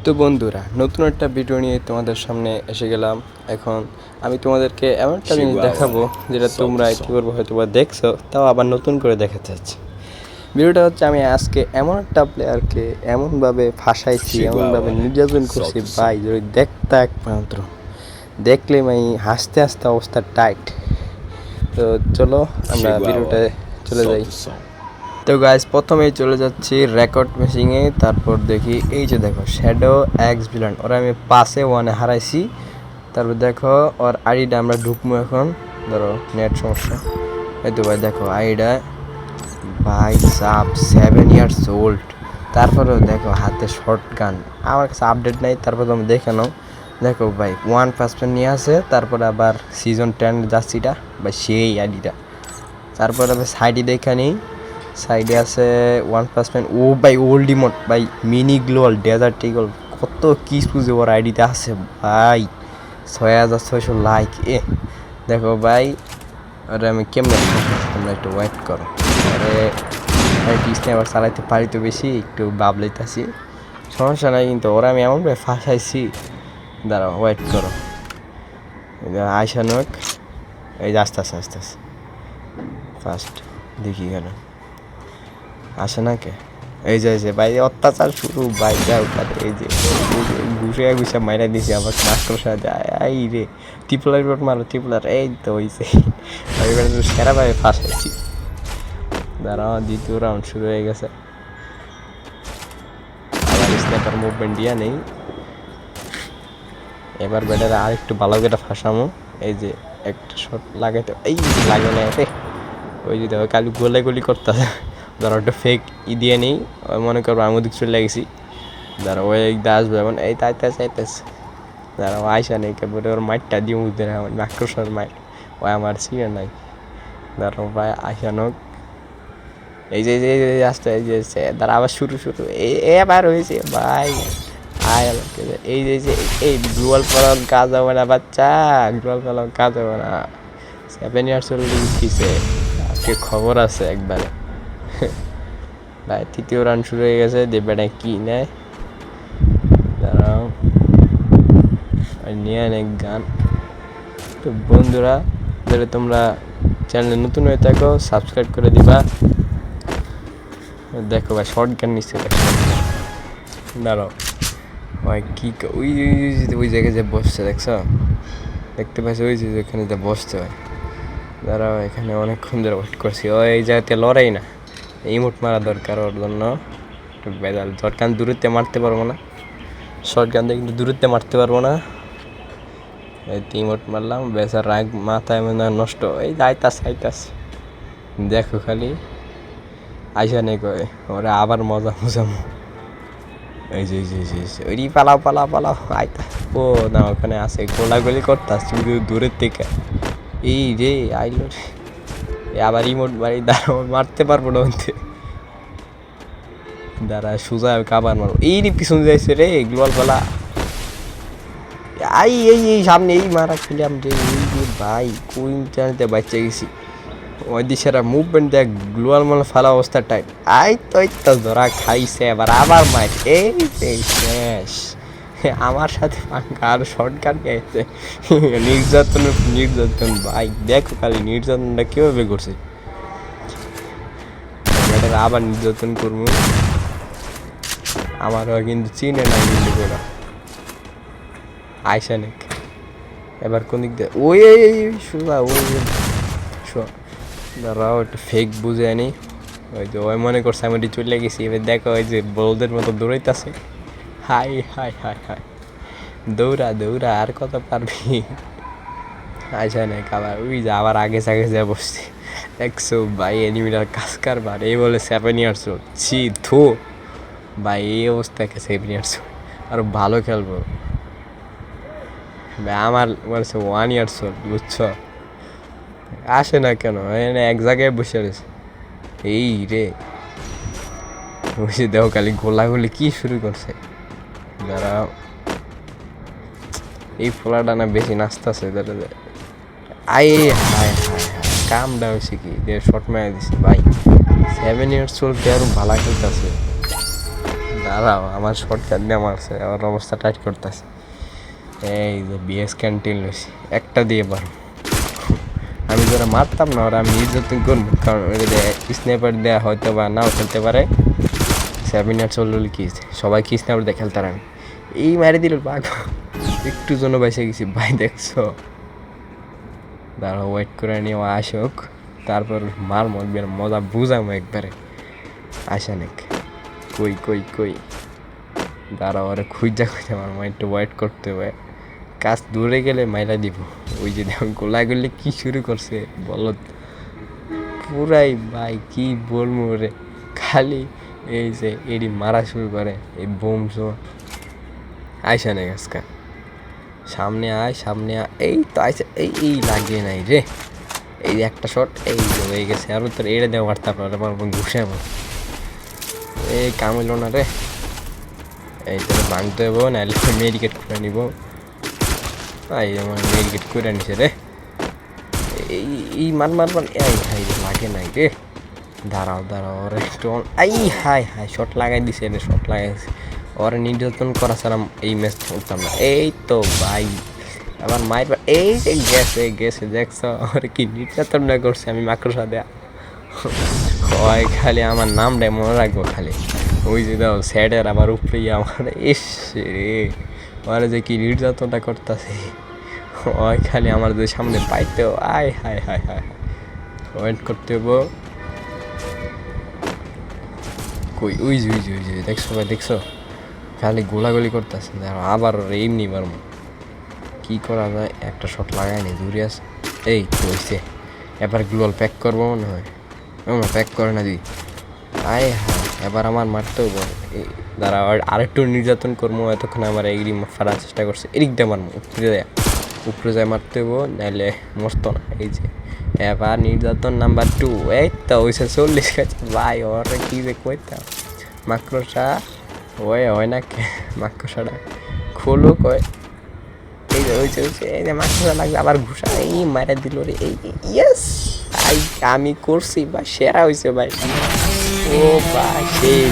তো বন্ধুরা, নতুন একটা ভিডিও নিয়ে তোমাদের সামনে এসে গেলাম। এখন আমি তোমাদেরকে এমন একটা জিনিস দেখাবো যেটা তোমরা ইতিপূর্বে হয়তো বা দেখছো, তাও আবার নতুন করে দেখাতে চাচ্ছি। ভিডিওটা হচ্ছে আমি আজকে এমন একটা প্লেয়ারকে এমনভাবে ফাঁসাইছি, এমনভাবে নির্যাতন করছি ভাই, যদি দেখতে একমাত্র দেখলে আমি হাসতে হাসতে অবস্থা টাইট। তো চলো আমরা ভিডিওটা চলে যাই। তো গাইস, প্রথমেই চলে যাচ্ছি রেকর্ড মেশিনে, তারপর দেখি এই যে দেখো শ্যাডো এক্স ভিলান, ওরা আমি পাসে ওয়ানে হারাইছি। তারপর দেখো ওর আইডিটা আমরা ঢুকবো এখন, ধরো নেট সমস্যা। এই তো ভাই দেখো আইডিটা, ভাই সাব 7 ইয়ার্স ওল্ড। তারপরেও দেখো হাতে শর্ট গান, আমার কাছে আপডেট নাই, তারপর তুমি দেখে নাও। দেখো ভাই 1% নিয়ে আসে, তারপরে আবার সিজন 10 যাচ্ছিটা ভাই সেই আইডিটা। তারপরে আবার সাইডে দেখে নিই, সাইডে আছে 1%। ও ভাই ওল্ড ইমোট ভাই, মিনি গ্লোয়াল ডেজার্ট ইগল, কত কিছু যে ওর আইডিতে আছে ভাই। 6600 লাইক। দেখো ভাই, আরে আমি কেমনে তোমরা একটু ওয়েট করো। আরে স্ন্যাপার চালাইতে পারি তো বেশি, একটু বাবলাইতেছি, সমস্যা নাই। কিন্তু ওরা আমি এমনভাবে ফাঁসাইছি, দাঁড়াও ওয়েট করো। আইসানুক, এই যে আস্তে আস্তে আস্তে আস্তে ফার্স্ট দেখি কেন আসে না কে। এই যে ভাই অত্যাচার শুরু ভাই, যাও এই যে ঘুষে ঘুষে মাইরা দিছি আবার মাস্টার সাথে। এই রে টিপলার বোট মারো টিপলার, এই তো হইছে সেরা ভাই ফাঁসাইছি। দাঁড়াও দ্বিতীয় রাউন্ড শুরু হয়ে গেছে, আবার স্ন্যাপার মুভমেন্ট দিয়া নেই। এবার ব্যাটার আর একটু ভালো করে ফাঁসামো। এই যে একটা শট লাগাইতে, এই লাগে না রে, ওই যে দেখো কালু গোলাগুলি করতেছে। ধরো একটা ফেক দিয়ে নিই, মনে করবো আমি ওদিক চলে গেছি, ধরো ওই একদম আসবে এখন, এই তাইতেছে আইতেছে, ধরো আইসা নেই কেবল ওর মাইটটা দিয়ে বুঝতে না, আমার মাকড়সার মাইট, ওই আমার ছিঁড়ে নাই। ধরো ভাই আইসা নোক, এই যে আসতে এই যে ধরো আবার শুরু এবার হয়েছে ভাই। এই যে এই গ্লোয়াল পালন কাজ হবে না বাচ্চা, গ্লোয়াল পালন কাজ হবে না। 7 ইয়ার্স ওল্ড উঠছে, আজকে খবর আছে একবারে ভাই। তৃতীয় রান শুরু হয়ে গেছে, দেবেটা কি নেয়, দাঁড়াও নিয়ে অনেক গান। তো বন্ধুরা, যারা তোমরা চ্যানেলে নতুন হয়ে থাকো সাবস্ক্রাইব করে দিবা। দেখো ভাই শর্ট গান নিচ্ছে, দাঁড়াও ভাই কি ওই জায়গায় যে বসছে দেখছো, দেখতে পাচ্ছি ওই যে এখানে যে বসছে হয়। দাঁড়াও এখানে অনেকক্ষণ ধরে ওয়েট করছি, ওই জায়গাতে লড়াই না, ইমোট মারা দরকার ওর জন্য। একটু বেজাল, শর্ট গান দূরত্বে মারতে পারবো না, শর্ট গান দিয়ে কিন্তু দূরত্বে মারতে পারবো না। এই ইমোট মারলাম, বেচার রাগ মাথায় মানে নষ্ট। এই আইতাস দেখো খালি আইসা নেই কয়, ওরা আবার মজা মজামো। এই যে ওই পালাও আইতা। ও না, ওখানে আছে গোলাগুলি করতাস শুধু দূরের থেকে। এই রে আইলো রে, আবার ইমোট মারি, দাঁড়াও মারতে পারবো না ওতে, দাঁড়া সোজা কাবার মারবো। এই রে পিছন যাইছে রে গ্লোয়াল পালা, এই সামনে এই মারা খেলাম রে। এই ভাই কোন জানিতে বাচ্চা গেছি, ওই দিশেরা মুভমেন্ট দেখ, গ্লোয়াল মালা ফালা অবস্থা টাইট। তো ধরা খাইছে, আবার মার। এই শেষ আমার সাথে আর শর্ট গান গেছে। নির্যাতন ভাই, দেখো খালি নির্যাতনটা কিভাবে করছে। আবার নির্যাতন করবো, আমারও কিন্তু চিনে না কিন্তু ওরা। আইসা নেক এবার কোন দিক দিয়ে, ওই শোনা ওই দাঁড়াও একটু ফেক বুঝে আনি। ওই যে ওই মনে করছে আমি চলে গেছি, এবার দেখো ওই যে বলদের মতো দৌড়াইতেছে। হাই দৌড়া আর কত পারবি। আইসা নেক আবার ওই যে আবার আগে যা বসছি, দেখছো ভাই এনিমিটার কাজ কারবার। এই বলে 7 ইয়ার্স ওল্ড, ছি থু ভাই, এই অবস্থাকে 7 ইয়ার্স আরো ভালো খেলবো। আমার বলছে 1 ইয়ার্স ওল্ড, বুঝছো, আসে না কেন, এনে এক জায়গায় বসে রয়েছে। এই রে বসে দেখো খালি গোলাগুলি কি শুরু করছে। যারা এই ফোলাটা না বেশি নাচতেছে, হাই কামটা হয়েছে কি শর্ট মারা দিছে ভাই। 7 ইয়ার্স ওল্ড আরো ভালো খেলতেছে, দাঁড়াও, আমার শর্টকাট দিয়ে মারছে, আমার অবস্থা টাইট করতেছে। এই যে বিএস ক্যান্টিন লইছি, একটা দিয়ে পারো। আমি যারা মারতাম না ওরা আমি নির্যাতন করবো, কারণ ওটা স্ন্যাপার দেওয়া হয়তো বা নাও খেলতে পারে। 7 মিনিট চলল কি সবাই কি স্ন্যাপার দিয়ে খেলতে আমি এই মারি দিল বাঘ। একটু জন্য বেঁচে গেছি ভাই, দেখছো? দাঁড়াও, ওয়েট করে নিয়ে আসুক, তারপর মার মজবের মজা বুঝামো একবারে। আসা নাক কই কই কই, দাঁড়াও, ওরে খুঁজা খুঁজা আমার মা একটু ওয়েট করতে হবে। কাজ দূরে গেলে মাইলা দিব। ওই যে দেখুন গোলাগুলি কি শুরু করছে বলো, পুরাই ভাই কি বলবো রে, খালি এই যে এডি মারা শুরু করে এই বোম শো। আইসা নেই আজকে, সামনে আয় সামনে আয়, এই তো আইসা, এই লাগিয়ে নাই রে। এই একটা শট, এই যে হয়ে গেছে। আর তোর এড়ে দেওয়া পারতাম আমার ঘুষে আমার, এই কামিল না রে। এই তোর ভাঙতে হবো, নাহলে মেডিকেট করে নিব। এই আমার মেডিকেট করে নিছে রে। এই মারবার এই হাই লাগে নাই রে। দাঁড়াও দাঁড়াও, ওরে একটু আই হাই হাই শট লাগাই দিছে রে, শট লাগাইছে। ওরে নির্যাতন করা ছাড়া এই ম্যাচ খেলতাম না। এই তো ভাই আবার মায়ের, এই যে গেছে গেছে, দেখছো ওরে কি নির্যাতন না করছে আমি মাকড়সা দেয়া। হয় খালি আমার নামটাই মনে রাখবো খালি। ওই যে দাও স্যাডের আমার উপরে আমার, ইস রে ওরা যে কি নির্যাতনটা করতেছে। ওই খালি আমার যে সামনে পাইতেও আয় হায় হায় হায়, ওয়েট করতে হবো। কই ওই যে ওই যে ওই যে দেখছো ভাই, দেখছো খালি গোলাগুলি করতেছে। আবার এমনি পারবো, কী করা যায়? একটা শট লাগায়নি, দূরে আছে। এই তো হয়েছে, এবার গ্লোয়াল প্যাক করবো মনে হয়। প্যাক করে না দি, আয় হ্যাঁ এবার আমার মারতেও বল। এই দাঁড়া, আরেকটু নির্যাতন করবো। এতক্ষণ আমার এগরি ফারার চেষ্টা করছে, এদিকটা মারবো, উপরে যায় মারতে হবো, নাহলে মরতো না। এই যে এবার নির্যাতন নাম্বার 2, এই তো হয়েছে 40 গেছে ভাই। ওরে কি যে কইতাম, মাকড়সা ওয়ে হয় না মাকড়সাটা খোলো কয়। এই যে হয়েছে হয়েছে, এই যে মাকড়সা লাগবে আবার ঘুষা, এই মারা দিল রে। এই ইয়েস ভাই, আমি করছি ভাই, সেরা হয়েছে ভাই। ও ভাই সেই